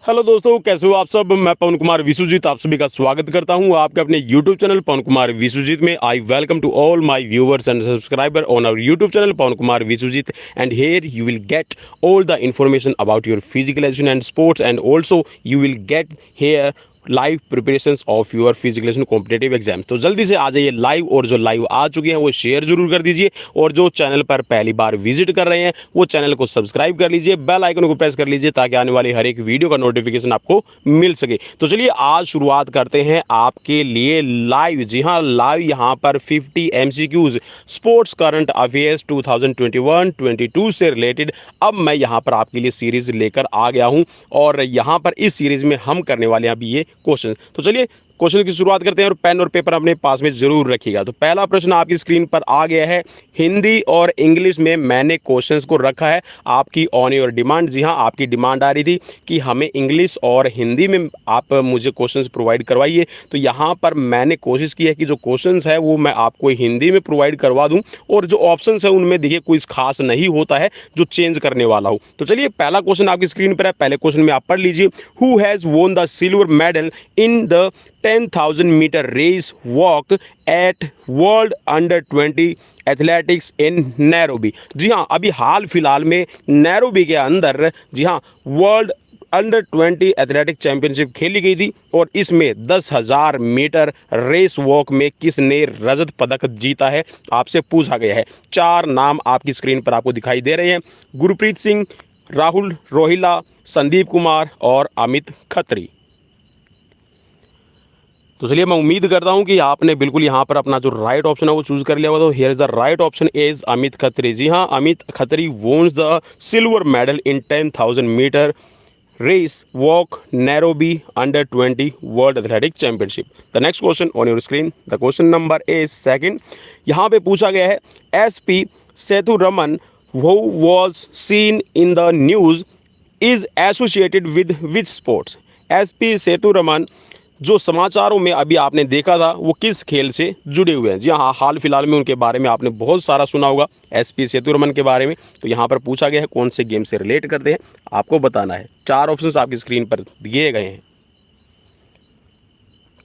Hello दोस्तों, कैसे हो आप सब। मैं पवन कुमार विश्वजीत आप सभी का स्वागत करता हूं आपके अपने यूट्यूब चैनल पवन कुमार विश्वजीत में। I welcome to all my viewers and subscriber on our YouTube channel Pawan Kumar Vishwajeet, and here you will get all the information about your physical education and sports, and also you will get here live preparations of your physical competitive exam. तो जल्दी से आ जाइए live, और जो live आ चुके हैं वो share जरूर कर दीजिए, और जो चैनल पर पहली बार विजिट कर रहे हैं वो चैनल को सब्सक्राइब कर लीजिए, बेल आइकन को प्रेस कर लीजिए ताकि आने वाली हर एक वीडियो का नोटिफिकेशन आपको मिल सके। तो चलिए आज शुरुआत करते हैं आपके लिए लाइव। जी हाँ, लाइव यहाँ पर 50 MCQs स्पोर्ट्स करंट अफेयर्स 2021-22 से रिलेटेड अब मैं यहाँ पर आपके लिए सीरीज लेकर आ गया हूँ, और यहाँ पर इस सीरीज में हम करने वाले हैं अभी ये क्वेश्चन। तो चलिए क्वेश्चन की शुरुआत करते हैं, और पेन और पेपर अपने पास में जरूर रखिएगा। तो पहला प्रश्न आपकी स्क्रीन पर आ गया है। हिंदी और इंग्लिश में मैंने क्वेश्चंस को रखा है आपकी ऑन योर डिमांड। जी हाँ, आपकी डिमांड आ रही थी कि हमें इंग्लिश और हिंदी में आप मुझे क्वेश्चंस प्रोवाइड करवाइए। तो यहाँ पर मैंने कोशिश की है कि जो क्वेश्चंस है वो मैं आपको हिंदी में प्रोवाइड करवा दूँ, और जो ऑप्शन है उनमें देखिए कुछ खास नहीं होता है जो चेंज करने वाला हूँ। तो चलिए पहला क्वेश्चन आपकी स्क्रीन पर है, पहले क्वेश्चन में आप पढ़ लीजिए। Who has won the silver medal in the 10,000 metre race walk at world under 20 athletics in Nairobi. जी हाँ, अभी हाल फिलहाल में नैरोबी के अंदर जी हाँ वर्ल्ड अंडर 20 एथलेटिक चैंपियनशिप खेली गई थी, और इसमें 10,000 मीटर रेस वॉक में किसने रजत पदक जीता है आपसे पूछा गया है। चार नाम आपकी स्क्रीन पर आपको दिखाई दे रहे हैं। गुरप्रीत सिंह, राहुल रोहिला, संदीप कुमार और अमित खत्री। तो चलिए मैं उम्मीद करता हूं कि आपने बिल्कुल यहां पर अपना जो राइट ऑप्शन है वो चूज कर लिया होगा। तो here is the right option is Amit Khatri. जी हां, Amit Khatri won the silver medal in 10,000 metre race walk Nairobi under 20 world athletic championship. The next question on your screen, the question number is second. यहां पे पूछा गया है SP Sethuraman who was seen in the news is associated with which sports। SP Sethuraman जो समाचारों में अभी आपने देखा था वो किस खेल से जुड़े हुए हैं। जी हाँ, हाल फिलहाल में उनके बारे में आपने बहुत सारा सुना होगा SP सेतुरमन के बारे में। तो यहाँ पर पूछा गया है कौन से गेम से रिलेट करते हैं, आपको बताना है। चार ऑप्शंस आपकी स्क्रीन पर दिए गए हैं,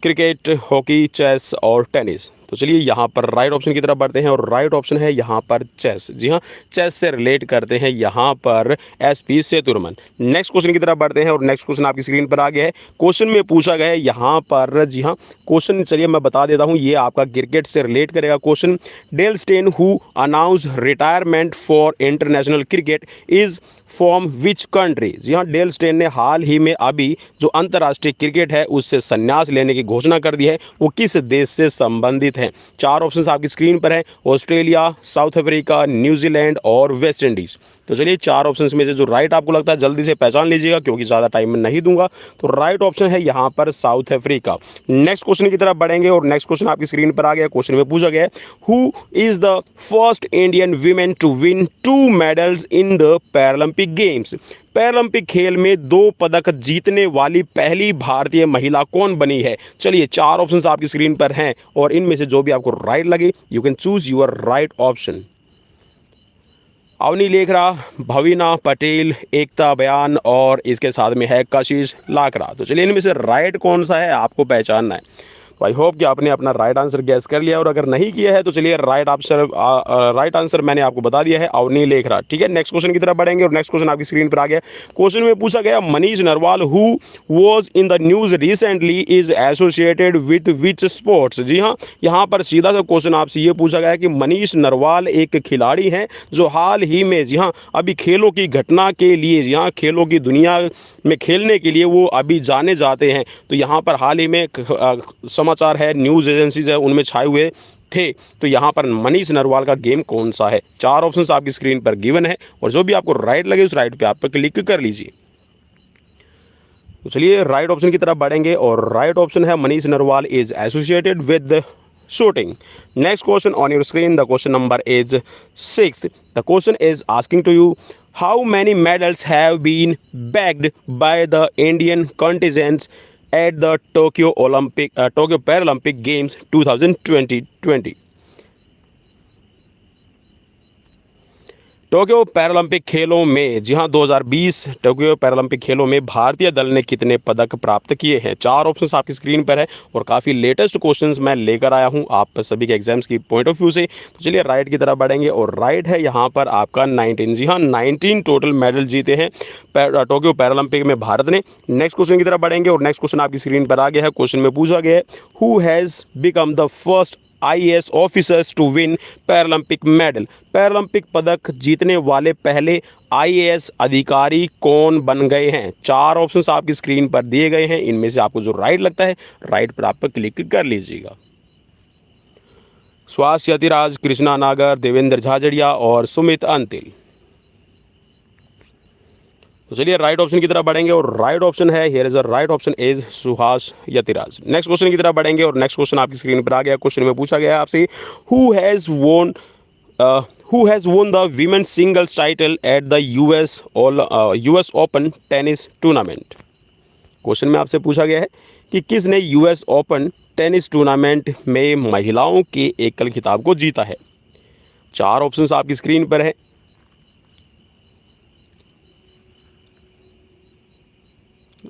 क्रिकेट, हॉकी, चेस और टेनिस। तो चलिए यहाँ पर राइट ऑप्शन की तरफ बढ़ते हैं, और राइट ऑप्शन है यहाँ पर चेस। जी हाँ, चेस से रिलेट करते हैं यहाँ पर SP सेतुरमन। नेक्स्ट क्वेश्चन की तरफ बढ़ते हैं, और नेक्स्ट क्वेश्चन आपकी स्क्रीन पर आ गया है। क्वेश्चन में पूछा गया है यहाँ पर जी हाँ क्वेश्चन चलिए मैं बता देता हूँ, ये आपका क्रिकेट से रिलेट करेगा question. Dale Steyn who announce retirement for international cricket is from which country. जी हाँ, डेल स्टेन ने हाल ही में अभी जो अंतर्राष्ट्रीय क्रिकेट है उससे संन्यास लेने की घोषणा कर दी है, वो किस देश से संबंधित हैं। चार ऑप्शंस आपकी स्क्रीन पर हैं, ऑस्ट्रेलिया, साउथ अफ्रीका, न्यूजीलैंड और वेस्ट इंडीज़। तो चलिए चार ऑप्शंस में से जो राइट आपको लगता है जल्दी से पहचान लीजिएगा, क्योंकि ज़्यादा टाइम में नहीं दूंगा। तो राइट ऑप्शन है यहाँ पर साउथ अफ्रीका। नेक्स्ट क्वेश्चन की तरफ बढ़ेंगे, और नेक्स्ट क्वेश्चन आपकी स्क्रीन पर आ गया। क्वेश्चन में पूछा गया है who is the first Indian women to win 2 medals in the Paralympic games. Paralympic खेल में 2 पदक जीतने वाली पहली भारतीय महिला कौन बनी है। चलिए चार ऑप्शंस आपकी स्क्रीन पर हैं, और इनमें से जो भी आपको राइट लगे you can choose your right option. Avani Lekhara, Bhavina Patel, Ekta Bhyan और इसके साथ में है कशिश लाकरा। तो चलिए इनमें से राइट कौन सा है आपको पहचानना है। तो आई होप कि आपने अपना राइट आंसर गैस कर लिया, और अगर नहीं किया है तो चलिए राइट आंसर मैंने आपको बता दिया है, अवनी लेखरा। ठीक है, नेक्स्ट क्वेश्चन की तरफ बढ़ेंगे, और नेक्स्ट क्वेश्चन आपकी स्क्रीन पर आ गया। क्वेश्चन में पूछा गया Manish Narwal who was in the news recently is associated with which sports. जी हाँ, यहाँ पर सीधा सा क्वेश्चन आपसे ये पूछा गया कि मनीष नरवाल एक खिलाड़ी हैं जो हाल ही में जी हाँ अभी खेलों की घटना के लिए जी हाँ खेलों की दुनिया में खेलने के लिए वो अभी जाने जाते हैं। तो यहाँ पर हाल ही में समाचार है, न्यूज़ एजेंसीज है, उनमें छाए हुए थे। तो यहाँ पर मनीष नरवाल का गेम कौन सा है। चार ऑप्शंस आपकी स्क्रीन पर गिवन है, और जो भी आपको राइट लगे उस राइट पे आप क्लिक कर लीजिए। तो चलिए राइट ऑप्शन की तरफ बढ़ेंगे, और राइट ऑप्शन है Manish Narwal is associated with shooting. Next question on your screen, the question number is 6th. The question is asking to you, how many medals have been bagged by the Indian contingents at the Tokyo Paralympic Games 2020? Tokyo Paralympic खेलों में, जी हाँ 2020 Tokyo Paralympic खेलों में भारतीय दल ने कितने पदक प्राप्त किए हैं। 4 ऑप्शंस आपकी स्क्रीन पर है और काफ़ी लेटेस्ट क्वेश्चंस मैं लेकर आया हूँ आप सभी के एग्जाम्स की पॉइंट ऑफ व्यू से। तो चलिए राइट की तरफ बढ़ेंगे और राइट है यहाँ पर आपका 19। जी हाँ 19 टोटल मेडल जीते हैं टोक्यो पैरालंपिक में भारत ने। नेक्स्ट क्वेश्चन की तरफ बढ़ेंगे और नेक्स्ट क्वेश्चन आपकी स्क्रीन पर आ गया है। क्वेश्चन में पूछा गया है who has become the first IAS officers to win Paralympic medal. Paralympic पदक जीतने वाले पहले IAS अधिकारी कौन बन गए हैं। 4 ऑप्शंस आपकी स्क्रीन पर दिए गए हैं, इनमें से आपको जो राइट लगता है राइट पर आप क्लिक कर लीजिएगा। सुहास यतिराज, कृष्णा नागर, देवेंद्र झाझड़िया और सुमित अंतिल। तो चलिए राइट ऑप्शन की तरफ बढ़ेंगे और राइट ऑप्शन है here is a right option is Suhas Yathiraj. Next question की तरफ बढ़ेंगे और नेक्स्ट क्वेश्चन आपकी स्क्रीन पर आ गया। क्वेश्चन में पूछा गया है आपसे who has won the women singles title at the US open tennis tournament. Question में आपसे पूछा गया है कि किसने US ओपन टेनिस टूर्नामेंट में महिलाओं के एकल खिताब को जीता है। 4 ऑप्शंस आपकी स्क्रीन पर है।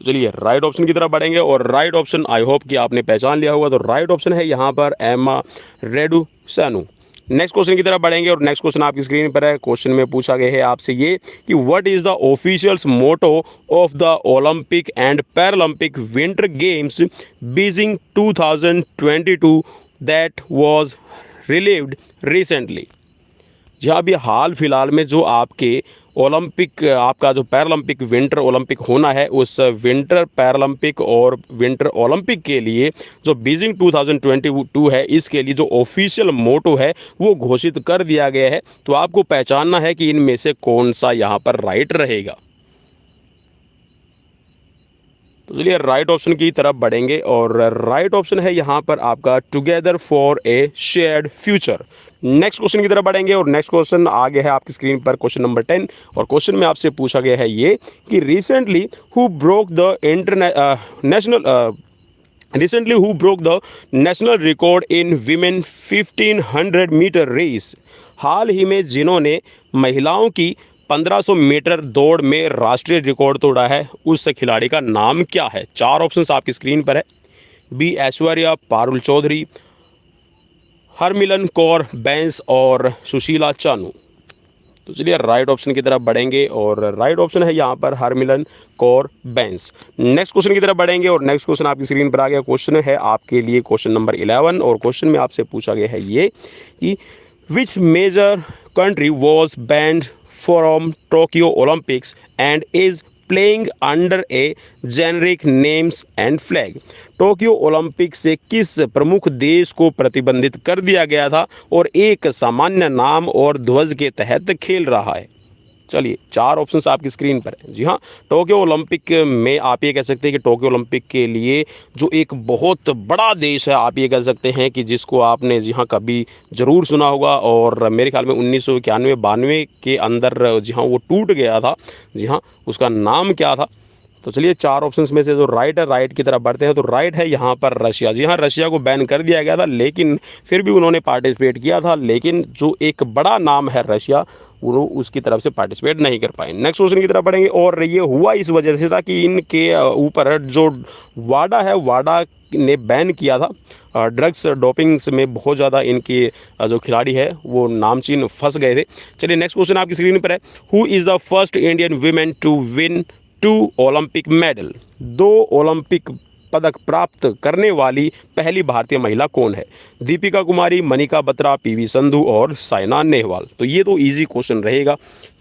चलिए राइट ऑप्शन की तरफ बढ़ेंगे और राइट ऑप्शन आई होप कि आपने पहचान लिया होगा। तो राइट ऑप्शन है यहाँ पर एमा रेडुसिनो। नेक्स्ट क्वेश्चन की तरफ बढ़ेंगे और नेक्स्ट क्वेश्चन आपकी स्क्रीन पर है। क्वेश्चन में पूछा गया है आपसे ये कि what is the officials motto of the Olympic and Paralympic winter games Beijing 2022 that was released recently. जी हाँ, अभी हाल फिलहाल में जो आपके ओलंपिक आपका जो पैरालंपिक विंटर ओलंपिक होना है, उस विंटर पैरालंपिक और विंटर ओलंपिक के लिए जो बीजिंग 2022 है, इसके लिए जो ऑफिशियल मोटो है वो घोषित कर दिया गया है। तो आपको पहचानना है कि इनमें से कौन सा यहाँ पर राइट रहेगा। तो चलिए राइट ऑप्शन की तरफ बढ़ेंगे और राइट ऑप्शन है यहाँ पर आपका together for a shared future. Next question की तरफ बढ़ेंगे और नेक्स्ट क्वेश्चन आ गया है आपकी स्क्रीन पर, क्वेश्चन नंबर 10। और क्वेश्चन में आपसे पूछा गया है ये कि recently who broke the national record in women 1500 metre race. हाल ही में जिन्होंने महिलाओं की 1500 मीटर दौड़ में राष्ट्रीय रिकॉर्ड तोड़ा है, उस खिलाड़ी का नाम क्या है। 4 ऑप्शंस आपकी स्क्रीन पर है। बी ऐश्वर्या, पारुल चौधरी, हरमिलन कौर बैंस और सुशीला चानू। तो चलिए राइट ऑप्शन की तरफ बढ़ेंगे और राइट ऑप्शन है यहाँ पर हरमिलन कौर बैंस। नेक्स्ट क्वेश्चन की तरफ बढ़ेंगे और नेक्स्ट क्वेश्चन आपकी स्क्रीन पर आ गया। क्वेश्चन है आपके लिए क्वेश्चन नंबर 11 और क्वेश्चन में आपसे पूछा गया है ये कि which major country was banned from Tokyo Olympics and is playing under a generic names and flag. Tokyo Olympic से किस प्रमुख देश को प्रतिबंधित कर दिया गया था और एक सामान्य नाम और ध्वज के तहत खेल रहा है। चलिए 4 ऑप्शंस आपकी स्क्रीन पर है। जी हाँ, टोक्यो ओलंपिक में आप ये कह सकते हैं कि टोक्यो ओलंपिक के लिए जो एक बहुत बड़ा देश है, आप ये कह सकते हैं कि जिसको आपने जी हाँ कभी ज़रूर सुना होगा और मेरे ख्याल में 1991-92 के अंदर जी हाँ वो टूट गया था। जी हाँ, उसका नाम क्या था। तो चलिए 4 ऑप्शंस में से जो राइट है राइट की तरफ बढ़ते हैं। तो राइट है यहाँ पर रशिया। जी हाँ, रशिया को बैन कर दिया गया था लेकिन फिर भी उन्होंने पार्टिसिपेट किया था, लेकिन जो एक बड़ा नाम है रशिया वो उसकी तरफ से पार्टिसिपेट नहीं कर पाए। नेक्स्ट क्वेश्चन की तरफ बढ़ेंगे और ये हुआ इस वजह से था कि इनके ऊपर जो वाडा है, वाडा ने बैन किया था ड्रग्स डोपिंग्स में। बहुत ज़्यादा इनके जो खिलाड़ी है वो नामचीन फंस गए थे। चलिए नेक्स्ट क्वेश्चन आपकी स्क्रीन पर है। Who is the first Indian women to win 2 Olympic medal. 2 Olympic पदक प्राप्त करने वाली पहली भारतीय महिला कौन है। दीपिका कुमारी, मनिका बत्रा, PV संधू और साइना नेहवाल। तो ये तो इजी क्वेश्चन रहेगा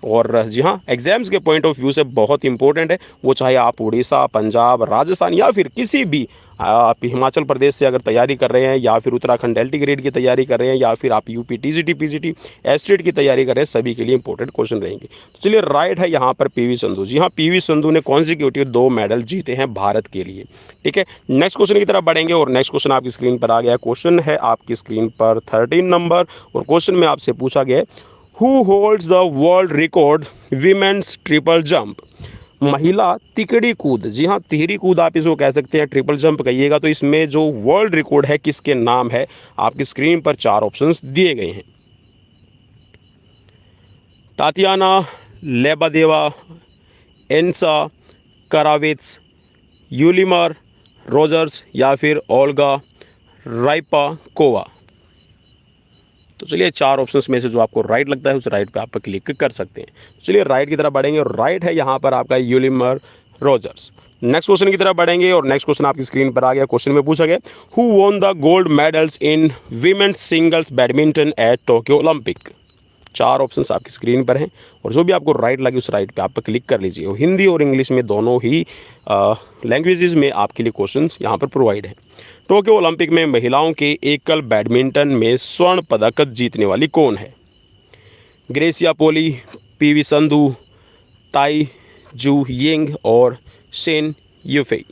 और जी हाँ एग्जाम्स के पॉइंट ऑफ व्यू से बहुत इंपॉर्टेंट है। वो चाहे आप उड़ीसा, पंजाब, राजस्थान या फिर किसी भी आप हिमाचल प्रदेश से अगर तैयारी कर रहे हैं या फिर उत्तराखंड LT ग्रेड की तैयारी कर रहे हैं या फिर आप UP TGT PGT एस्टेट की तैयारी कर रहे हैं, सभी के लिए इंपॉर्टेंट क्वेश्चन रहेंगे। तो चलिए राइट है यहाँ पर PV संधू। जी हाँ, PV संधू ने कॉन्सिक्यूटिव 2 मेडल जीते हैं भारत के लिए। ठीक है, नेक्स्ट क्वेश्चन की तरफ बढ़ेंगे और नेक्स्ट क्वेश्चन आपकी स्क्रीन पर आ गया। क्वेश्चन है आपकी स्क्रीन पर 13 नंबर और क्वेश्चन में आपसे पूछा गया who holds the world record women's triple jump. महिला तिकड़ी कूद। जी हाँ, तिहरी कूद आप इसको कह सकते हैं, ट्रिपल जंप कहिएगा। तो इसमें जो वर्ल्ड रिकॉर्ड है किसके नाम है, आपकी स्क्रीन पर 4 ऑप्शंस दिए गए हैं। तातियाना लेबादेवा, एंसा करावेत्स, यूलिमर रोजर्स या फिर ओल्गा राइपाकोवा। तो चलिए 4 ऑप्शंस में से जो आपको राइट लगता है उस राइट पे आप क्लिक कर सकते हैं। चलिए राइट की तरफ बढ़ेंगे और राइट है यहाँ पर आपका यूलिमर रोजर्स। नेक्स्ट क्वेश्चन की तरफ बढ़ेंगे और नेक्स्ट क्वेश्चन आपकी स्क्रीन पर आ गया। क्वेश्चन में पूछा गया who won the gold medals in women's singles badminton at Tokyo Olympic. 4 options आपकी स्क्रीन पर हैं और जो भी आपको राइट लगे उस राइट पे आप क्लिक कर लीजिए। हिंदी और इंग्लिश में दोनों ही लैंग्वेजेस में आपके लिए क्वेश्चंस यहाँ पर प्रोवाइड हैं। टोक्यो ओलंपिक में महिलाओं के एकल बैडमिंटन में स्वर्ण पदक जीतने वाली कौन है? ग्रेसिया पोली, पीवी संधू, ताई जू यिंग और शेन यूफेई।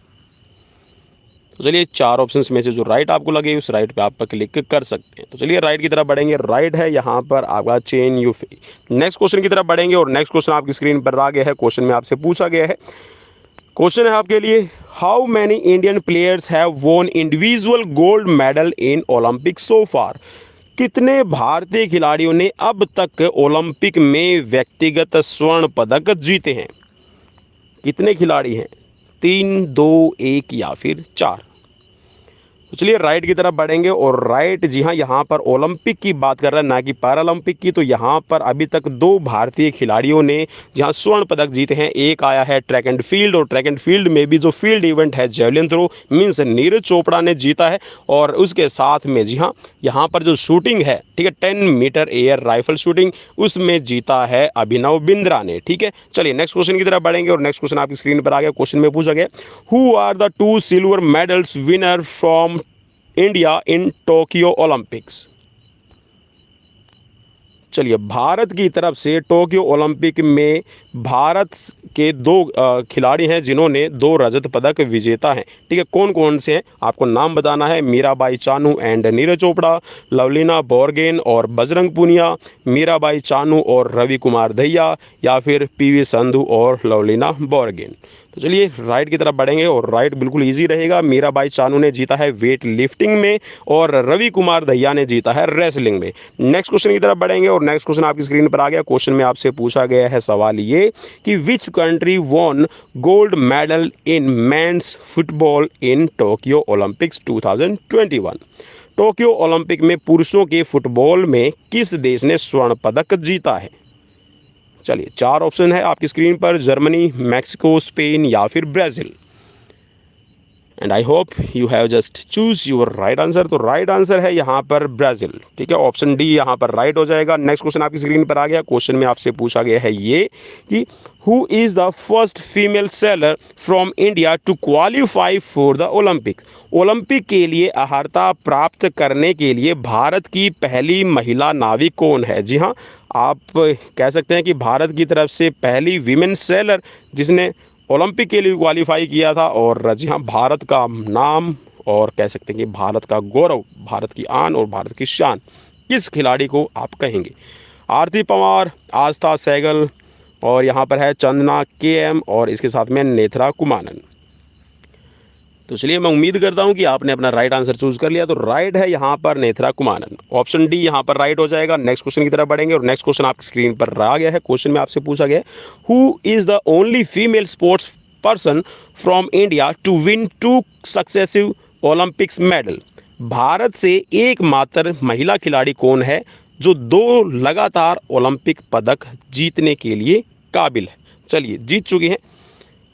तो चलिए 4 ऑप्शंस में से जो राइट आपको लगे उस राइट पे आप क्लिक कर सकते हैं। तो चलिए राइट की तरफ बढ़ेंगे। राइट है यहाँ पर आपका चेन यूफेई। नेक्स्ट क्वेश्चन की तरफ बढ़ेंगे और नेक्स्ट क्वेश्चन आपकी स्क्रीन पर आ गया है। क्वेश्चन में आपसे पूछा गया है, क्वेश्चन है आपके लिए how many Indian players have won individual gold medal in Olympic so far. कितने भारतीय खिलाड़ियों ने अब तक ओलंपिक में व्यक्तिगत स्वर्ण पदक जीते हैं? कितने खिलाड़ी हैं? 3, 2, 1 या फिर 4। तो चलिए राइट की तरफ बढ़ेंगे और राइट जी हाँ यहाँ पर ओलंपिक की बात कर रहा है ना कि पैरालंपिक की। तो यहाँ पर अभी तक 2 भारतीय खिलाड़ियों ने जहाँ स्वर्ण पदक जीते हैं। एक आया है ट्रैक एंड फील्ड और ट्रैक एंड फील्ड में भी जो फील्ड इवेंट है javelin throw means Neeraj Chopra ने जीता है। और उसके साथ में जी हाँ यहाँ पर जो शूटिंग है ठीक है 10 मीटर एयर राइफल शूटिंग उसमें जीता है अभिनव बिंद्रा ने। ठीक है चलिए नेक्स्ट क्वेश्चन की तरफ बढ़ेंगे और नेक्स्ट क्वेश्चन आपकी स्क्रीन पर आ गया। क्वेश्चन में पूछा गया who are the 2 silver medals winner from India in Tokyo Olympics. चलिए भारत की तरफ से टोक्यो ओलंपिक में भारत के 2 खिलाड़ी हैं जिन्होंने 2 रजत पदक विजेता हैं। ठीक है कौन कौन से हैं आपको नाम बताना है। मीराबाई चानू एंड नीरज चोपड़ा, लवलीना बोरगोहेन और बजरंग पूनिया, मीराबाई चानू और रवि कुमार दहिया या फिर पीवी संधू और लवलीना बोरगोहेन। तो चलिए राइट की तरफ बढ़ेंगे और राइट बिल्कुल इजी रहेगा। मीराबाई चानू ने जीता है वेट लिफ्टिंग में और रवि कुमार दहिया ने जीता है रेसलिंग में। नेक्स्ट क्वेश्चन की तरफ बढ़ेंगे और नेक्स्ट क्वेश्चन आपकी स्क्रीन पर आ गया। क्वेश्चन में आपसे पूछा गया है सवाल ये कि which country won gold medal in men's football in Tokyo Olympics 2021। Tokyo Olympic में पुरुषों के फुटबॉल में किस देश ने स्वर्ण पदक जीता है? चलिए 4 ऑप्शन है आपकी स्क्रीन पर, जर्मनी, मैक्सिको, स्पेन या फिर Brazil. And I hope you have just choose your right answer. तो राइट आंसर है यहाँ पर ब्राज़ील। ठीक है ऑप्शन डी यहाँ पर राइट हो जाएगा। नेक्स्ट क्वेश्चन आपकी स्क्रीन पर आ गया। क्वेश्चन में आपसे पूछा गया है ये कि who is the first female sailor from India to qualify for the Olympic. Olympic के लिए अर्हता प्राप्त करने के लिए भारत की पहली महिला नाविक कौन है? जी हाँ आप कह सकते हैं कि भारत की तरफ से पहली वीमेन सेलर जिसने ओलंपिक के लिए क्वालिफाई किया था। और जी हाँ भारत का नाम और कह सकते हैं कि भारत का गौरव, भारत की आन और भारत की शान किस खिलाड़ी को आप कहेंगे? आरती पवार, आस्था सहगल और यहाँ पर है चंदना KM और इसके साथ में नेथरा कुमानन। तो चलिए मैं उम्मीद करता हूँ कि आपने अपना राइट आंसर चूज कर लिया। तो राइट है यहाँ पर नेथरा कुमानन। ऑप्शन डी यहाँ पर राइट हो जाएगा। नेक्स्ट क्वेश्चन की तरफ बढ़ेंगे और नेक्स्ट क्वेश्चन आपकी स्क्रीन पर आ गया है। क्वेश्चन में आपसे पूछा गया who is the only female sports person from India to win 2 successive Olympics medal. भारत से एकमात्र महिला खिलाड़ी कौन है जो 2 लगातार ओलंपिक पदक जीतने के लिए काबिल है? चलिए जीत चुकी हैं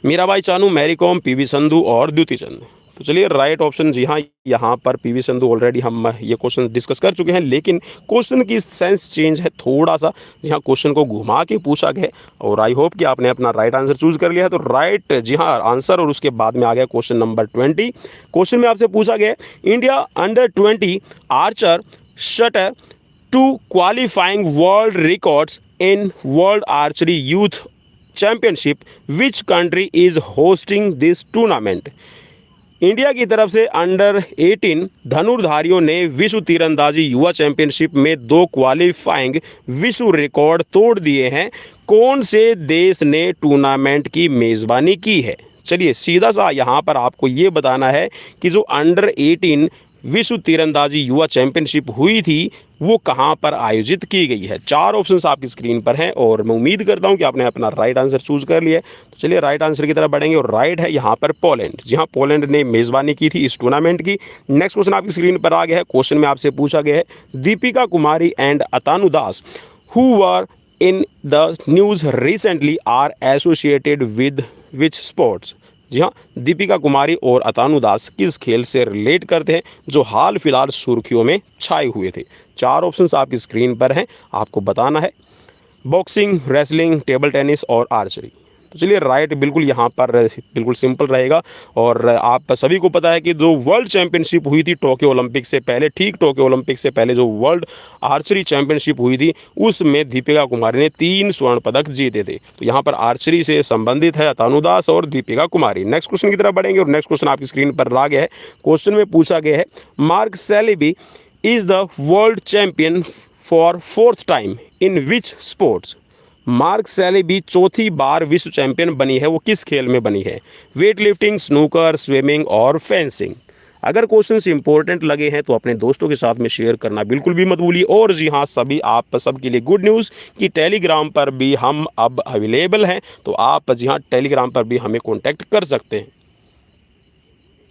मीराबाई चानू, मैरी कॉम, पीवी संधू और द्युति चंद। तो चलिए राइट ऑप्शन जी हाँ यहाँ पर पीवी संधू। ऑलरेडी हम ये क्वेश्चन डिस्कस कर चुके हैं लेकिन क्वेश्चन की सेंस चेंज है थोड़ा सा। जी हाँ क्वेश्चन को घुमा के पूछा गया और आई होप कि आपने अपना राइट आंसर चूज कर लिया है। तो राइट जी हाँ आंसर और उसके बाद में आ गया क्वेश्चन नंबर 20। क्वेश्चन में आपसे पूछा गया India under 20 archer shatter to qualifying world records in world archery youth championship which country is hosting this tournament. India की तरफ से अंडर 18 धनुर्धारियों ने विश्व तीरंदाजी युवा चैंपियनशिप में 2 क्वालिफाइंग विश्व रिकॉर्ड तोड़ दिए हैं। कौन से देश ने टूर्नामेंट की मेज़बानी की है? चलिए सीधा सा यहाँ पर आपको ये बताना है कि जो अंडर 18 विश्व तीरंदाजी युवा चैंपियनशिप हुई थी वो कहाँ पर आयोजित की गई है। 4 ऑप्शंस आपकी स्क्रीन पर हैं और मैं उम्मीद करता हूँ कि आपने अपना राइट आंसर चूज कर लिया है। तो चलिए राइट आंसर की तरफ बढ़ेंगे और राइट है यहाँ पर पोलैंड। जी हाँ, पोलैंड ने मेज़बानी की थी इस टूर्नामेंट की। नेक्स्ट क्वेश्चन आपकी स्क्रीन पर आ गया है। क्वेश्चन में आपसे पूछा गया है Deepika Kumari and Atanu Das who were in the news recently are associated with which sports. जी हाँ, दीपिका कुमारी और अतानु दास किस खेल से रिलेट करते हैं जो हाल फिलहाल सुर्खियों में छाए हुए थे। 4 ऑप्शंस आपकी स्क्रीन पर हैं, आपको बताना है बॉक्सिंग, रेसलिंग, टेबल टेनिस और आर्चरी। तो चलिए राइट बिल्कुल यहाँ पर बिल्कुल सिंपल रहेगा। और आप सभी को पता है कि जो वर्ल्ड चैंपियनशिप हुई थी टोक्यो ओलंपिक से पहले, ठीक टोक्यो ओलंपिक से पहले जो वर्ल्ड आर्चरी चैंपियनशिप हुई थी उसमें दीपिका कुमारी ने 3 स्वर्ण पदक जीते थे। तो यहाँ पर आर्चरी से संबंधित है अतानु दास और दीपिका कुमारी। नेक्स्ट क्वेश्चन की तरफ बढ़ेंगे और नेक्स्ट क्वेश्चन आपकी स्क्रीन पर आ गया है। क्वेश्चन में पूछा गया है mark Celebi is the world champion for 4th time in which sports. Mark Celebi चौथी बार विश्व चैंपियन बनी है, वो किस खेल में बनी है। वेट लिफ्टिंग, स्नूकर, स्विमिंग और फेंसिंग। अगर क्वेश्चंस इंपॉर्टेंट लगे हैं तो अपने दोस्तों के साथ में शेयर करना बिल्कुल भी मत भूलिए। और जी हाँ, सभी आप सबके लिए गुड न्यूज़ कि टेलीग्राम पर भी हम अब अवेलेबल हैं, तो आप जी हाँ टेलीग्राम पर भी हमें कॉन्टैक्ट कर सकते हैं।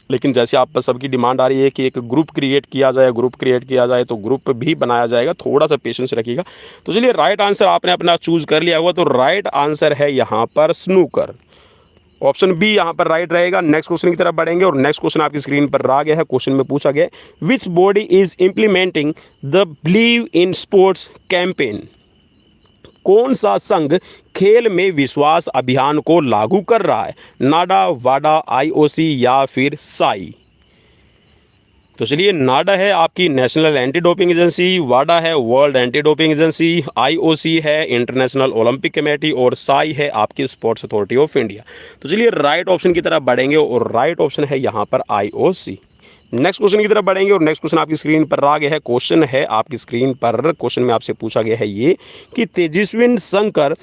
लेकिन जैसे आप सबकी डिमांड आ रही है कि एक ग्रुप क्रिएट किया जाए तो ग्रुप भी बनाया जाएगा, थोड़ा सा पेशेंस रखिएगा। तो चलिए राइट आंसर आपने अपना चूज़ कर लिया हुआ, तो राइट आंसर है यहाँ पर स्नूकर। ऑप्शन बी यहाँ पर राइट रहेगा। नेक्स्ट क्वेश्चन की तरफ बढ़ेंगे और नेक्स्ट क्वेश्चन आपकी स्क्रीन पर आ गया है। क्वेश्चन में पूछा गया which body is implementing the believe in sports campaign. कौन सा संघ खेल में विश्वास अभियान को लागू कर रहा है। नाडा, वाडा, आईओसी या फिर साई। तो चलिए नाडा है आपकी नेशनल एंटी डोपिंग एजेंसी, वाडा है world anti doping agency, IOC है इंटरनेशनल ओलंपिक कमेटी और साई है आपकी स्पोर्ट्स अथॉरिटी ऑफ इंडिया। तो चलिए राइट ऑप्शन की तरफ बढ़ेंगे और राइट ऑप्शन है यहाँ पर आईओसी। नेक्स्ट क्वेश्चन की तरफ बढ़ेंगे और नेक्स्ट क्वेश्चन आपकी स्क्रीन पर आ गया है। क्वेश्चन है आपकी स्क्रीन पर, क्वेश्चन में आपसे पूछा गया है ये कि तेजस्विन Shankar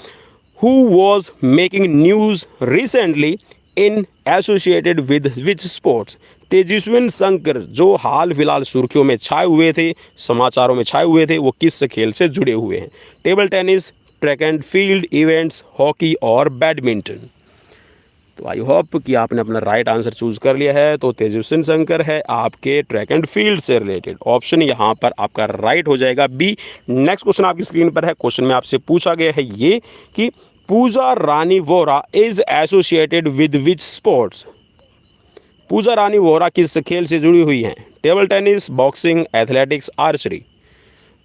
who was making news recently in associated with which sports. तेजस्विन शंकर जो हाल फिलहाल सुर्खियों में छाए हुए थे, समाचारों में छाए हुए थे, वो किस खेल से जुड़े हुए हैं। Table tennis, track and field events, hockey और बैडमिंटन। तो आई होप कि आपने अपना राइट आंसर चूज़ कर लिया है। तो तेजस्विन शंकर है आपके ट्रैक एंड फील्ड से रिलेटेड। ऑप्शन यहाँ पर आपका राइट हो जाएगा बी। नेक्स्ट क्वेश्चन आपकी स्क्रीन पर है। क्वेश्चन में आपसे पूछा गया है ये कि Pooja Rani Vora is associated with which sports. Pooja Rani Vora किस खेल से जुड़ी हुई हैं। Table tennis, boxing, athletics, archery.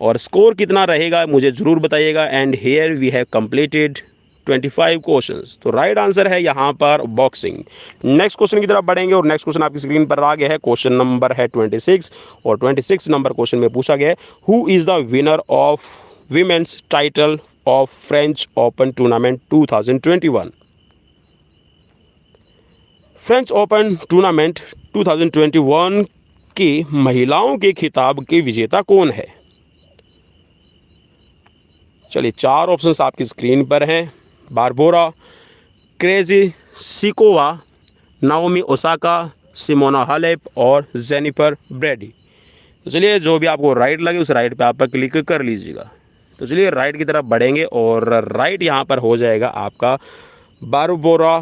और स्कोर कितना रहेगा मुझे ज़रूर बताइएगा। And here we have completed 25 questions. तो राइट आंसर है यहाँ पर बॉक्सिंग। नेक्स्ट क्वेश्चन की तरफ बढ़ेंगे और नेक्स्ट क्वेश्चन आपकी स्क्रीन पर आ गया है। क्वेश्चन नंबर है 26 और 26 नंबर क्वेश्चन में पूछा गया है who is the winner of women's title of French open tournament 2021। French open tournament 2021 की महिलाओं के खिताब के विजेता कौन है। चलिए 4 ऑप्शंस आपकी स्क्रीन पर हैं। Barbora Krejcikova, Naomi Osaka, Simona Halep और जेनिफर ब्रेडी। तो चलिए जो भी आपको राइट लगे उस राइट पे आप क्लिक कर लीजिएगा। तो चलिए राइट की तरफ बढ़ेंगे और राइट यहाँ पर हो जाएगा आपका बारबोरा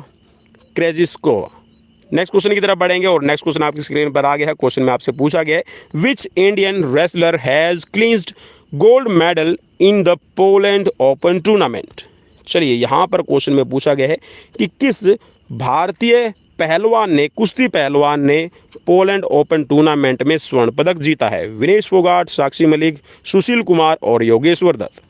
क्रेजिसिकोवा। नेक्स्ट क्वेश्चन की तरफ बढ़ेंगे और नेक्स्ट क्वेश्चन आपकी स्क्रीन पर आ गया है। क्वेश्चन में आपसे पूछा गया है which Indian wrestler has clinched gold medal in the Poland open tournament. चलिए यहाँ पर क्वेश्चन में पूछा गया है कि किस भारतीय पहलवान ने, कुश्ती पहलवान ने पोलैंड ओपन टूर्नामेंट में स्वर्ण पदक जीता है। विनेश फोगाट, साक्षी मलिक, सुशील कुमार और योगेश्वर दत्त।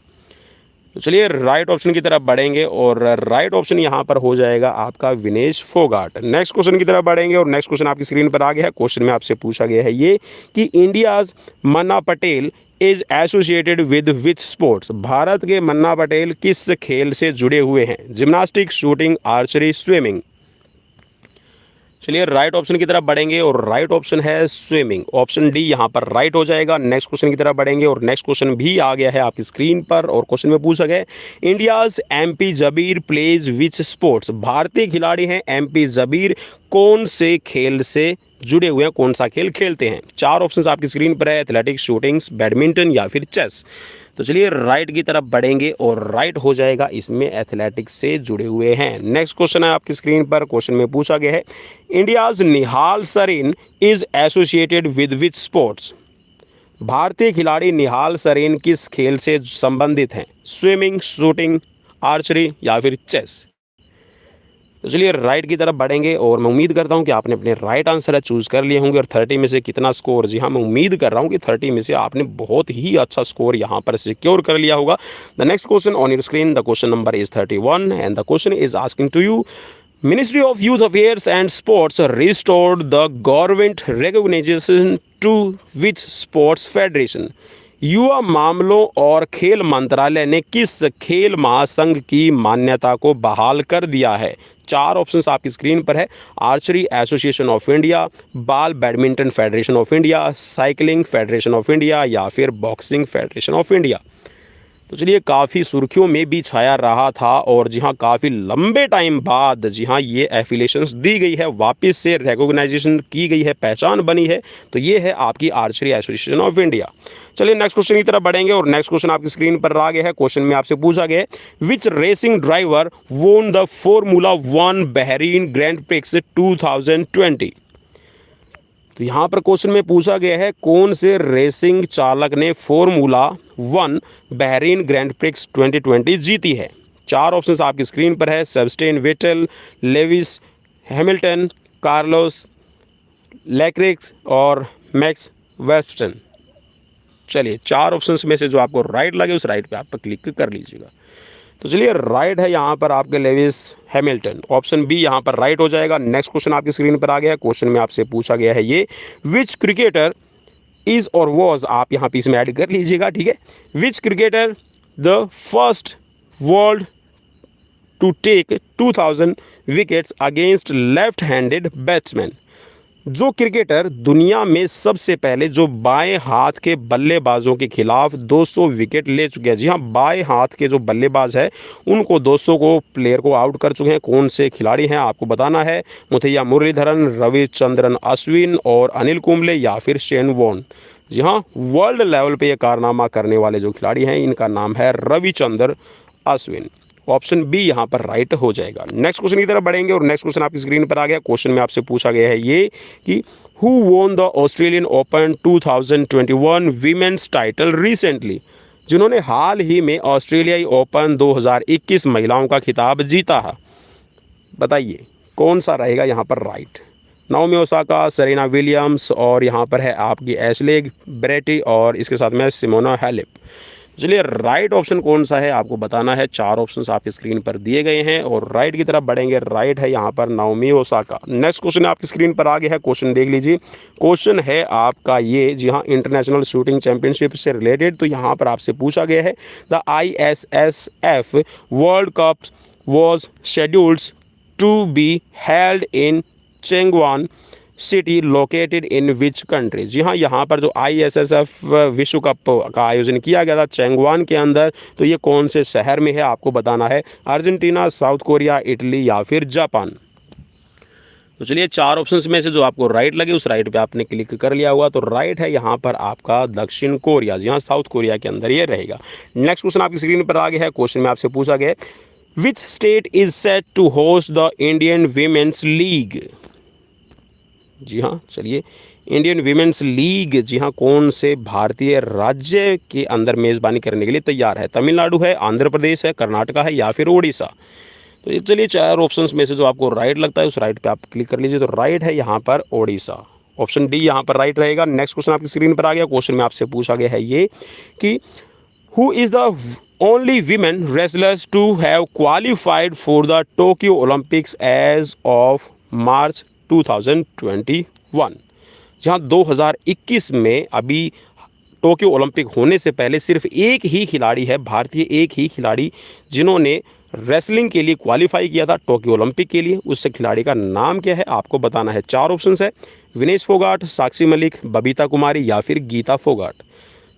तो चलिए राइट ऑप्शन की तरफ बढ़ेंगे और राइट ऑप्शन यहाँ पर हो जाएगा आपका विनेश फोगाट। नेक्स्ट क्वेश्चन की तरफ बढ़ेंगे और नेक्स्ट क्वेश्चन आपकी स्क्रीन पर आ गया है। क्वेश्चन में आपसे पूछा गया है ये कि India's Manna Patel is associated with which sports. Bharat के मन्ना पटेल किस खेल से जुड़े हुए हैं। Gymnastics, shooting, archery, swimming. चलिए राइट ऑप्शन की तरफ बढ़ेंगे और राइट ऑप्शन है स्विमिंग। ऑप्शन डी यहाँ पर राइट हो जाएगा। नेक्स्ट क्वेश्चन की तरफ बढ़ेंगे और नेक्स्ट क्वेश्चन भी आ गया है आपकी स्क्रीन पर और क्वेश्चन में पूछा गया India's MP Jabir plays which sports. भारतीय खिलाड़ी हैं एमपी जबीर, कौन से खेल से जुड़े हुए हैं, कौन सा खेल खेलते हैं। चार ऑप्शंस आपकी स्क्रीन पर है, एथलेटिक्स, शूटिंग्स, बैडमिंटन या फिर चेस। तो चलिए राइट की तरफ बढ़ेंगे और राइट हो जाएगा इसमें एथलेटिक्स से जुड़े हुए हैं। नेक्स्ट क्वेश्चन है आपकी स्क्रीन पर। क्वेश्चन में पूछा गया है India's Nihal Sarin is associated with which sports. भारतीय खिलाड़ी निहाल सरीन किस खेल से संबंधित हैं। स्विमिंग, शूटिंग, आर्चरी या फिर चेस। तो चलिए राइट की तरफ बढ़ेंगे और मैं उम्मीद करता हूं कि आपने अपने राइट आंसर चूज़ कर लिए होंगे। और 30 में से कितना स्कोर, जी हाँ मैं उम्मीद कर रहा हूं कि 30 में से आपने बहुत ही अच्छा स्कोर यहां पर सिक्योर कर लिया होगा। The next question on your screen, the question number is 31 and the question is asking to you Ministry of Youth Affairs and Sports restored the government recognition to which sports federation? युवा मामलों और खेल मंत्रालय ने किस खेल महासंघ की मान्यता को बहाल कर दिया है। चार ऑप्शंस आपकी स्क्रीन पर है, आर्चरी एसोसिएशन ऑफ इंडिया, बाल badminton federation of India, cycling federation of India या फिर बॉक्सिंग फेडरेशन ऑफ इंडिया। तो चलिए काफ़ी सुर्खियों में भी छाया रहा था और जी हाँ काफ़ी लंबे टाइम बाद जी हाँ ये एफिलेशंस दी गई है, वापस से रिकॉग्नाइजेशन की गई है, पहचान बनी है। तो ये है आपकी आर्चरी एसोसिएशन ऑफ इंडिया। चलिए नेक्स्ट क्वेश्चन की तरफ बढ़ेंगे और नेक्स्ट क्वेश्चन आपकी स्क्रीन पर आ गया है। क्वेश्चन में आपसे पूछा गया है which racing driver won the formula 1 Bahrain grand prix 2020। तो यहाँ पर क्वेश्चन में पूछा गया है कौन से रेसिंग चालक ने फॉर्मूला 1 बहरीन ग्रैंड प्रिक्स 2020 जीती है। चार ऑप्शंस आपकी स्क्रीन पर है, Sebastian Vettel, Lewis Hamilton, Carlos Leclerc और मैक्स वर्स्टेन। चलिए चार ऑप्शंस में से जो आपको राइट लगे उस राइट पे आप क्लिक कर लीजिएगा। तो चलिए राइट है यहाँ पर आपके लेविस हैमिल्टन। ऑप्शन बी यहाँ पर राइट हो जाएगा। नेक्स्ट क्वेश्चन आपकी स्क्रीन पर आ गया है। क्वेश्चन में आपसे पूछा गया है ये विच क्रिकेटर इज और वॉज, आप यहाँ पे इसमें ऐड कर लीजिएगा, ठीक है। Which cricketer the first world to take 2000 wickets against left handed batsman. जो क्रिकेटर दुनिया में सबसे पहले जो बाएं हाथ के बल्लेबाजों के खिलाफ 200 विकेट ले चुके हैं। जी हाँ बाएं हाथ के जो बल्लेबाज है उनको 200 को प्लेयर को आउट कर चुके हैं। कौन से खिलाड़ी हैं आपको बताना है। मुथैया मुरलीधरन, रविचंद्रन अश्विन और अनिल कुंबले या फिर शेन वॉर्न। जी हाँ वर्ल्ड लेवल पे ये कारनामा करने वाले जो खिलाड़ी हैं इनका नाम है रविचंद्र अश्विन। ऑप्शन बी यहाँ पर राइट हो जाएगा। नेक्स्ट क्वेश्चन की तरफ बढ़ेंगे और नेक्स्ट क्वेश्चन आपकी स्क्रीन पर आ गया। क्वेश्चन में आपसे पूछा गया है ये कि who won the Australian open 2021 women's title recently. जिन्होंने हाल ही में ऑस्ट्रेलियाई ओपन 2021 महिलाओं का खिताब जीता है, बताइए कौन सा रहेगा यहाँ पर right. Naomi Osaka, Serena Williams और यहाँ पर है आपकी एशले ब्रेटी और इसके साथ में सिमोना हैलेप। चलिए राइट ऑप्शन कौन सा है आपको बताना है। चार ऑप्शंस आपकी स्क्रीन पर दिए गए हैं और राइट की तरफ बढ़ेंगे। राइट है यहाँ पर नाओमी ओसाका। नेक्स्ट क्वेश्चन आपकी स्क्रीन पर आ गया है। क्वेश्चन देख लीजिए। क्वेश्चन है आपका ये, जी हाँ इंटरनेशनल शूटिंग चैंपियनशिप से रिलेटेड। तो यहाँ पर आपसे पूछा गया है the ISSF world cup was scheduled to be held in Changwon city located in which country. जी हाँ यहाँ पर जो ISSF विश्व कप का आयोजन किया गया था चेंगवान के अंदर, तो ये कौन से शहर में है आपको बताना है। अर्जेंटीना, साउथ कोरिया, इटली या फिर जापान। तो चलिए चार ऑप्शंस में से जो आपको राइट लगे उस राइट पे आपने क्लिक कर लिया हुआ। तो राइट है यहाँ पर आपका दक्षिण कोरिया। जी हाँ साउथ कोरिया के अंदर ये रहेगा। नेक्स्ट क्वेश्चन आपकी स्क्रीन पर आ गया है। क्वेश्चन में आपसे पूछा गया which state is set to host the Indian women's league. जी हाँ चलिए इंडियन वीमेंस लीग, जी हाँ कौन से भारतीय राज्य के अंदर मेज़बानी करने के लिए तैयार है। तमिलनाडु है, आंध्र प्रदेश है, कर्नाटका है या फिर ओडिशा। तो ये चलिए चार ऑप्शंस में से जो आपको राइट लगता है उस राइट पे आप क्लिक कर लीजिए। तो राइट है यहाँ पर ओडिशा। ऑप्शन डी यहाँ पर राइट रहेगा। नेक्स्ट क्वेश्चन आपकी स्क्रीन पर आ गया। क्वेश्चन में आपसे पूछा गया है ये कि who is the only women wrestlers to have qualified for the Tokyo Olympics as of March 2021। जहाँ 2021 में अभी टोक्यो ओलंपिक होने से पहले सिर्फ एक ही खिलाड़ी है, भारतीय एक ही खिलाड़ी जिन्होंने रेसलिंग के लिए क्वालिफाई किया था टोक्यो ओलंपिक के लिए, उस खिलाड़ी का नाम क्या है आपको बताना है। 4 ऑप्शंस है, विनेश फोगाट, साक्षी मलिक, बबीता कुमारी या फिर गीता फोगाट।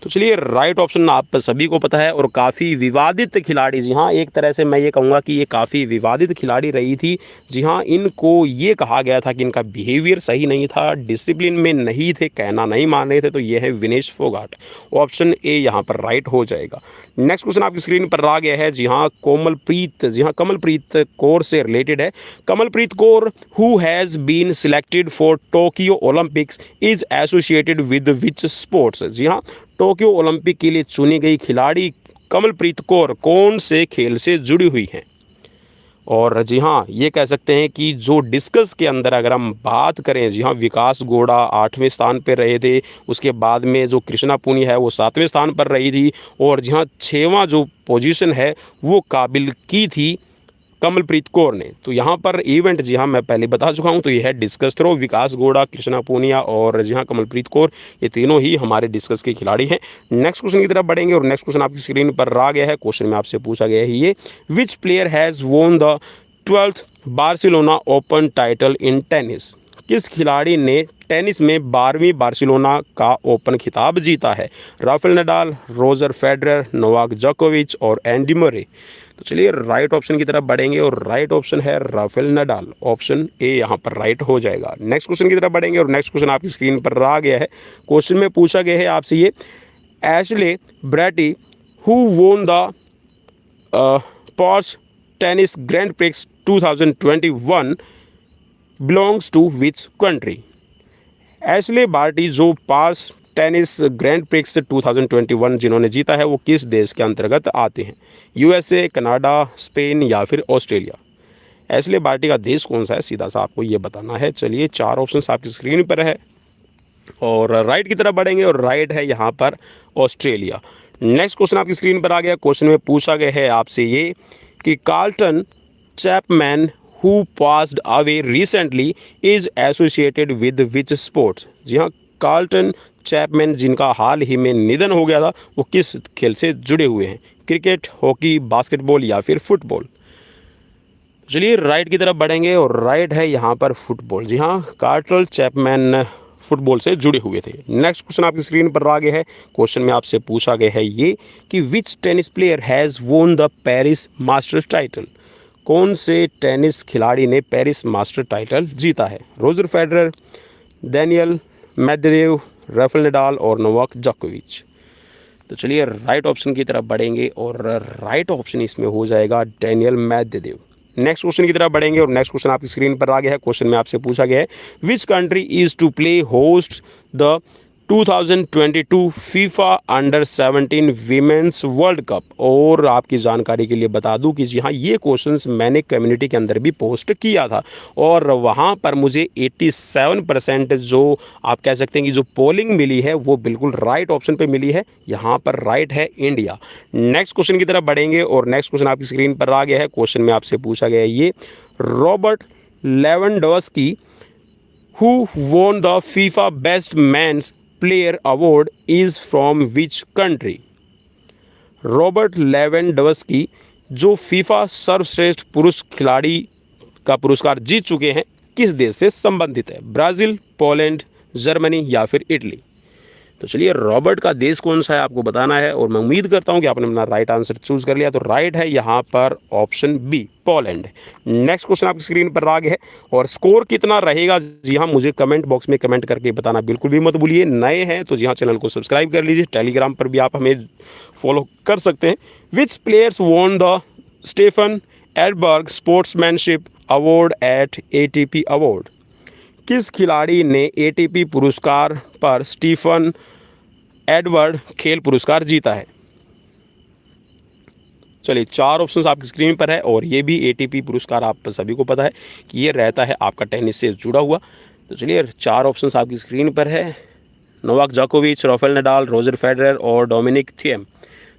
तो चलिए राइट ऑप्शन आप सभी को पता है और काफ़ी विवादित खिलाड़ी, जी हाँ, एक तरह से मैं ये कहूँगा कि ये काफ़ी विवादित खिलाड़ी रही थी। जी हाँ, इनको ये कहा गया था कि इनका बिहेवियर सही नहीं था, डिसिप्लिन में नहीं थे, कहना नहीं मान रहे थे। तो ये है विनेश फोगाट, ऑप्शन ए यहाँ पर राइट हो जाएगा। नेक्स्ट क्वेश्चन आपकी स्क्रीन पर आ गया है, जी हाँ, कोमलप्रीत, जी हाँ, कमलप्रीत कौर से रिलेटेड है। Kamalpreet Kaur who has been selected for Tokyo Olympics is associated with which sports. जी हाँ, टोक्यो ओलंपिक के लिए चुनी गई खिलाड़ी कमलप्रीत कौर कौन से खेल से जुड़ी हुई हैं। और जी हाँ, ये कह सकते हैं कि जो डिस्कस के अंदर अगर हम बात करें, जी हाँ, विकास गोड़ा 8वें स्थान पर रहे थे, उसके बाद में जो कृष्णा पुनिया है वो 7वें स्थान पर रही थी, और जी हाँ 6वां जो पोजीशन है वो काबिल की थी कमलप्रीत कौर ने। तो यहाँ पर इवेंट, जी हाँ, मैं पहले बता चुका हूँ, तो ये है डिस्कस थ्रो। विकास गोड़ा, कृष्णा पूनिया और जी हाँ कमलप्रीत कौर, ये तीनों ही हमारे डिस्कस के खिलाड़ी हैं। नेक्स्ट क्वेश्चन की तरफ बढ़ेंगे और नेक्स्ट क्वेश्चन आपकी स्क्रीन पर आ गया है। क्वेश्चन में आपसे पूछा गया है ये, विच player has won the 12th Barcelona open title in tennis. किस खिलाड़ी ने टेनिस में 12वीं बार्सिलोना का ओपन खिताब जीता है। Rafael Nadal, Roger Federer, Novak जोकोविच और एंडी मरे। तो चलिए राइट ऑप्शन की तरफ बढ़ेंगे और राइट ऑप्शन है राफेल नडाल, ऑप्शन ए यहाँ पर राइट हो जाएगा। नेक्स्ट क्वेश्चन की तरफ बढ़ेंगे और नेक्स्ट क्वेश्चन आपकी स्क्रीन पर आ गया है। क्वेश्चन में पूछा गया है आपसे ये, Ashleigh Barty who won the Porsche tennis grand prix 2021 belongs to which country. Ashleigh Barty जो पार्स टेनिस ग्रैंड प्रिक्स 2021 जिन्होंने जीता है वो किस देश के अंतर्गत आते हैं। यूएसए, कनाडा, स्पेन या फिर ऑस्ट्रेलिया। एशले बार्टी का देश कौन सा है, सीधा सा आपको ये बताना है। चलिए 4 ऑप्शंस आपकी स्क्रीन पर है और राइट की तरफ बढ़ेंगे और राइट है यहाँ पर ऑस्ट्रेलिया। नेक्स्ट क्वेश्चन आपकी स्क्रीन पर आ गया। क्वेश्चन में पूछा गया है आपसे ये कि Carlton Chapman who passed away recently is associated with which sports। जी हाँ, कार्ल्टन चैपमैन जिनका हाल ही में निधन हो गया था वो किस खेल से जुड़े हुए हैं। क्रिकेट, हॉकी, बास्केटबॉल या फिर फुटबॉल। चलिए राइट की तरफ बढ़ेंगे और राइट है यहाँ पर फुटबॉल। जी हाँ, कार्ल्टन चैपमैन फुटबॉल से जुड़े हुए थे। नेक्स्ट क्वेश्चन आपकी स्क्रीन पर आ गया है। क्वेश्चन में आपसे पूछा गया है ये कि which tennis player has won the Paris Masters title. कौन से टेनिस खिलाड़ी ने पेरिस मास्टर टाइटल जीता है। Roger Federer, Daniel Medvedev, Rafael Nadal और नोवाक जोकोविच। तो चलिए राइट ऑप्शन की तरफ बढ़ेंगे और राइट ऑप्शन इसमें हो जाएगा डैनियल मेदवेदेव। नेक्स्ट क्वेश्चन की तरफ बढ़ेंगे और नेक्स्ट क्वेश्चन आपकी स्क्रीन पर आ गया है। क्वेश्चन में आपसे पूछा गया है, which country is to play host the 2022 FIFA under 17 women's world cup. और आपकी जानकारी के लिए बता दूं कि जी हाँ, ये क्वेश्चंस मैंने कम्युनिटी के अंदर भी पोस्ट किया था और वहाँ पर मुझे 87% जो आप कह सकते हैं कि जो पोलिंग मिली है वो बिल्कुल राइट ऑप्शन पे मिली है। यहाँ पर राइट है इंडिया। नेक्स्ट क्वेश्चन की तरफ बढ़ेंगे और नेक्स्ट क्वेश्चन आपकी स्क्रीन पर आ गया है। क्वेश्चन में आपसे पूछा गया है ये, Robert Lewandowski who won the FIFA best men's player award is from which country. Robert Lewandowski जो फीफा सर्वश्रेष्ठ पुरुष खिलाड़ी का पुरस्कार जीत चुके हैं किस देश से संबंधित है। ब्राज़ील, पोलैंड, जर्मनी या फिर इटली। तो चलिए रॉबर्ट का देश कौन सा है आपको बताना है और मैं उम्मीद करता हूं कि आपने अपना राइट आंसर चूज़ कर लिया। तो राइट है यहाँ पर option B, Poland. Next question आपकी स्क्रीन पर आ गया है और स्कोर कितना रहेगा, जी हाँ, मुझे कमेंट बॉक्स में कमेंट करके बताना बिल्कुल भी मत भूलिए। नए हैं तो जी हाँ, चैनल को सब्सक्राइब कर लीजिए। टेलीग्राम पर भी आप हमें फॉलो कर सकते हैं। Which players won the Stefan Edberg sportsmanship award at ATP award. किस खिलाड़ी ने ATP पुरस्कार पर स्टीफन एडवर्ड खेल पुरस्कार जीता है। चलिए 4 ऑप्शंस आपकी स्क्रीन पर है और ये भी ATP पुरस्कार आप सभी को पता है कि ये रहता है आपका टेनिस से जुड़ा हुआ। तो चलिए 4 ऑप्शंस आपकी स्क्रीन पर है, नोवाक जोकोविच, राफेल नडाल, रोजर फेडरर और डोमिनिक थिएम।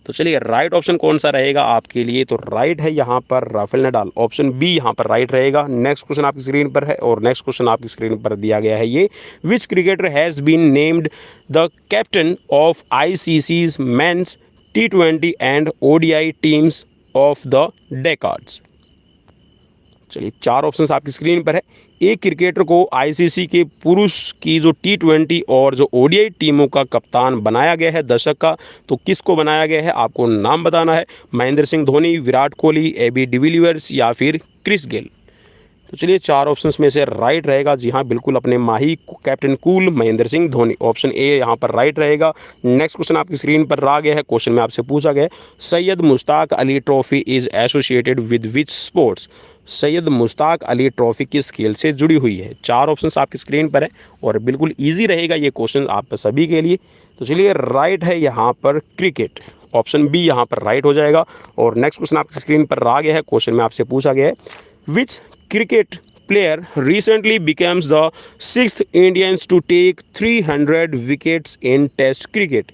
तो चलिए राइट ऑप्शन कौन सा रहेगा आपके लिए, तो राइट है यहाँ पर राफेल नडाल, ऑप्शन बी यहाँ पर राइट रहेगा। नेक्स्ट क्वेश्चन आपकी स्क्रीन पर है और नेक्स्ट क्वेश्चन आपकी स्क्रीन पर दिया गया है ये, which cricketer has been named the captain of ICC's men's T20 and ODI teams of the decades. चलिए 4 ऑप्शंस आपकी स्क्रीन पर है। एक क्रिकेटर को आईसीसी के पुरुष की जो T20 और जो ओडीआई टीमों का कप्तान बनाया गया है दशक का, तो किसको बनाया गया है आपको नाम बताना है। महेंद्र सिंह धोनी, विराट कोहली, AB डिविलियर्स या फिर क्रिस गेल। तो चलिए 4 ऑप्शंस में से राइट रहेगा जी हाँ बिल्कुल अपने Mahi captain cool Mahendra Singh Dhoni, option A यहाँ पर राइट रहेगा। नेक्स्ट क्वेश्चन आपकी स्क्रीन पर आ गया है। क्वेश्चन में आपसे पूछा गया है Syed Mushtaq Ali trophy is associated with which sports. Syed Mushtaq Ali trophy किस खेल से जुड़ी हुई है। 4 ऑप्शंस आपकी स्क्रीन पर है और बिल्कुल ईजी रहेगा ये क्वेश्चन आप सभी के लिए। तो चलिए राइट है यहाँ पर क्रिकेट, ऑप्शन बी यहाँ पर राइट हो जाएगा। और नेक्स्ट क्वेश्चन आपकी स्क्रीन पर आ गया है। क्वेश्चन में आपसे पूछा गया है विच cricket player recently becomes the 6th Indians to take 300 wickets in Test cricket।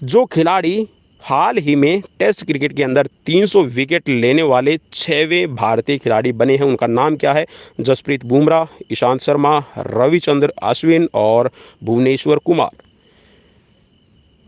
जो खिलाड़ी हाल ही में टेस्ट क्रिकेट के अंदर 300 विकेट लेने वाले 6वें भारतीय खिलाड़ी बने हैं उनका नाम क्या है। जसप्रीत बुमराह, ईशांत शर्मा, रविचंद्र अश्विन और भुवनेश्वर कुमार।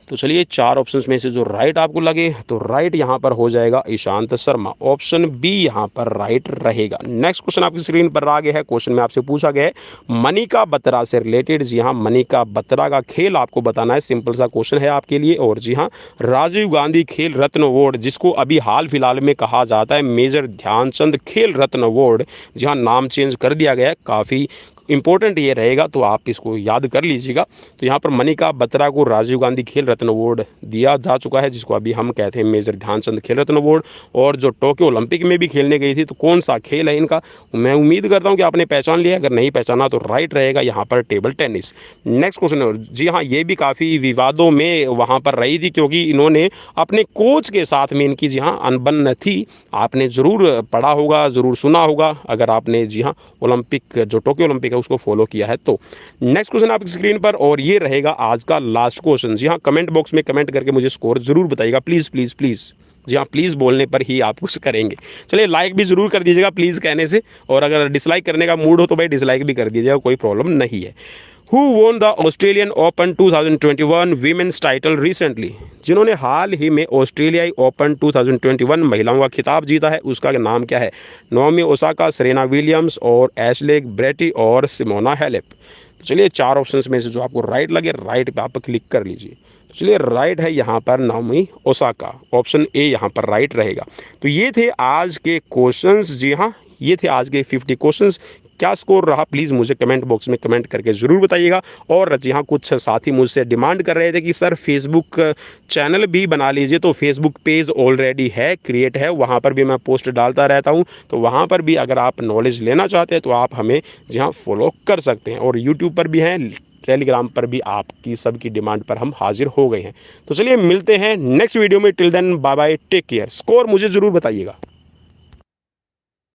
तो चलिए 4 ऑप्शंस में से जो राइट आपको लगे तो राइट यहाँ पर हो जाएगा ईशांत शर्मा, ऑप्शन बी यहाँ पर राइट रहेगा। नेक्स्ट क्वेश्चन आपकी स्क्रीन पर आ गया है। क्वेश्चन में आपसे पूछा गया है मनिका बत्रा से रिलेटेड। जी हाँ मनिका बत्रा का खेल आपको बताना है, सिंपल सा क्वेश्चन है आपके लिए। और जी हाँ राजीव गांधी खेल रत्न अवार्ड जिसको अभी हाल फिलहाल में कहा जाता है मेजर ध्यानचंद खेल रत्न अवार्ड, जी हाँ नाम चेंज कर दिया गया है, काफ़ी इंपॉर्टेंट ये रहेगा तो आप इसको याद कर लीजिएगा। तो यहाँ पर मनिका बत्रा को राजीव गांधी खेल रत्न अवार्ड दिया जा चुका है जिसको अभी हम कहते हैं मेजर ध्यानचंद खेल रत्न अवार्ड। और जो टोक्यो ओलंपिक में भी खेलने गई थी, तो कौन सा खेल है इनका, मैं उम्मीद करता हूँ कि आपने पहचान लिया। अगर नहीं पहचाना तो राइट रहेगा यहाँ पर टेबल टेनिस। नेक्स्ट क्वेश्चन, जी हाँ ये भी काफ़ी विवादों में वहाँ पर रही थी क्योंकि इन्होंने अपने कोच के साथ में इनकी जी हाँ अनबन थी। आपने ज़रूर पढ़ा होगा, ज़रूर सुना होगा अगर आपने जी हाँ ओलंपिक जो टोक्यो ओलंपिक उसको फॉलो किया है। तो नेक्स्ट क्वेश्चन आपकी स्क्रीन पर और ये रहेगा आज का लास्ट क्वेश्चन। जी हाँ कमेंट बॉक्स में कमेंट करके मुझे स्कोर जरूर बताइएगा, प्लीज़ प्लीज़ प्लीज़। जी हाँ प्लीज़ बोलने पर ही आप कुछ करेंगे। चलिए लाइक भी ज़रूर कर दीजिएगा प्लीज़ कहने से, और अगर डिसलाइक करने का मूड हो तो भाई डिसलाइक भी कर दीजिएगा, कोई प्रॉब्लम नहीं है। Who won the Australian Open 2021 Women's title recently? जिन्होंने हाल ही में ऑस्ट्रेलियाई ओपन 2021 महिलाओं का खिताब जीता है उसका नाम क्या है। नाओमी ओसाका, सेरेना विलियम्स और एशले ब्रेटी और सिमोना हेलेप। तो चलिए 4 ऑप्शंस में से जो आपको राइट लगे राइट पे आप क्लिक कर लीजिए। तो चलिए राइट है यहाँ पर नाओमी ओसाका, ऑप्शन ए यहाँ पर राइट रहेगा। तो ये थे आज के क्वेश्चंस। जी हाँ ये थे आज के 50 क्वेश्चंस। क्या स्कोर रहा प्लीज़ मुझे कमेंट बॉक्स में कमेंट करके ज़रूर बताइएगा। और जी हाँ कुछ साथी मुझसे डिमांड कर रहे थे कि सर फेसबुक चैनल भी बना लीजिए, तो फेसबुक पेज ऑलरेडी है, क्रिएट है, वहाँ पर भी मैं पोस्ट डालता रहता हूँ। तो वहाँ पर भी अगर आप नॉलेज लेना चाहते हैं तो आप हमें जी हाँ फॉलो कर सकते हैं। और यूट्यूब पर भी हैं, टेलीग्राम पर भी आपकी सबकी डिमांड पर हम हाजिर हो गए हैं। तो चलिए मिलते हैं नेक्स्ट वीडियो में। Till then bye bye, take care. Score मुझे ज़रूर बताइएगा।